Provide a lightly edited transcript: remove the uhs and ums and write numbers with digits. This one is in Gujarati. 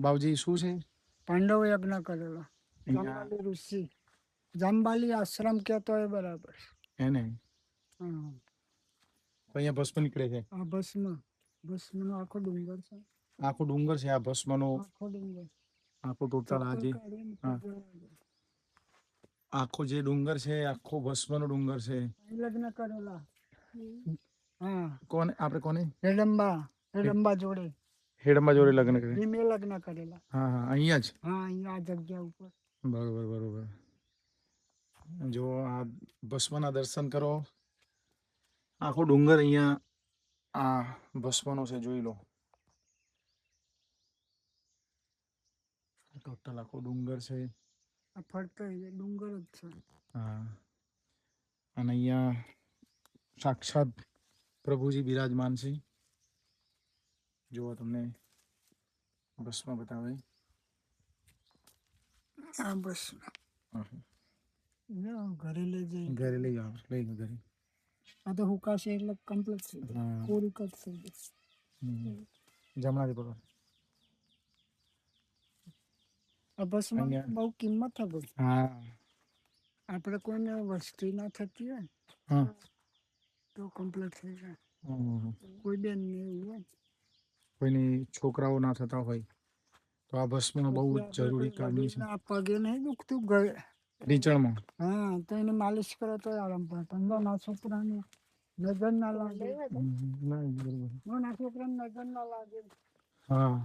બાવજી શું છે? પાંડવ યજ્ઞ કરેલો, જાંબાલી ઋષિ, જાંબાલી આશ્રમ કહેતો હોય બરાબર. એને હા, અહીંયા ભસ્મ નીકળે છે. આ ભસ્મ નો આખો ડુંગર છે. આખો ડુંગર છે આ ભસ્મનો, આખો ડુંગર, આખો ટોટલ આજે આખો જે ડુંગર છે આખો ભસ્મનો ડુંગર છે. લગ્ન કરેલા. હા, કોને આપણે કોને? હેડંબા જોડે. હેડંબા જોડે લગ્ન કરે. મેં લગ્ન કરેલા. હા હા, અહીંયા જ. હા, અહીંયા આ જગ્યા ઉપર. બરોબર બરોબર. જો આ ભસ્મના દર્શન કરો. આખો ડુંગર અહીંયા આ ભસ્મનો છે, જોઈ લો. ટોટલ આખો ડુંગર છે. આ ફરતો ડુંગર જ છે. હા, અને અહીંયા સાક્ષાત પ્રભુજી બિરાજમાન છે. જો તમને ભસ્મ બતાવે. આ બસ ઘરે લઈ જઈ, ઘરે લઈ જાઓ, લઈ લો ઘરે. આ તો હુકાશે એટલે કમ્પ્લીટ થઈ જાય, પૂરી કટ થઈ જાય. જમણાથી પકડ. આ બસમાં બહુ કિંમત છે ભાઈ. હા, આપણે કોઈને વસ્તી ના થતી હોય હા, તો કમ્પ્લીટ થઈ જાય. કોઈ બેન ને એવું હોય, કોઈની છોકરાઓ ના થતા હોય તો આ ભસ્મ બહુ જરૂરી કામની છે. આ પગે નહીં દુખતું રીચણમાં. હા, તો એને માલિશ કરે તો આરામ પડે. પણ ના છોકરાને નજર ના લાગે. ના છોકરાને નજર ના લાગે. હા,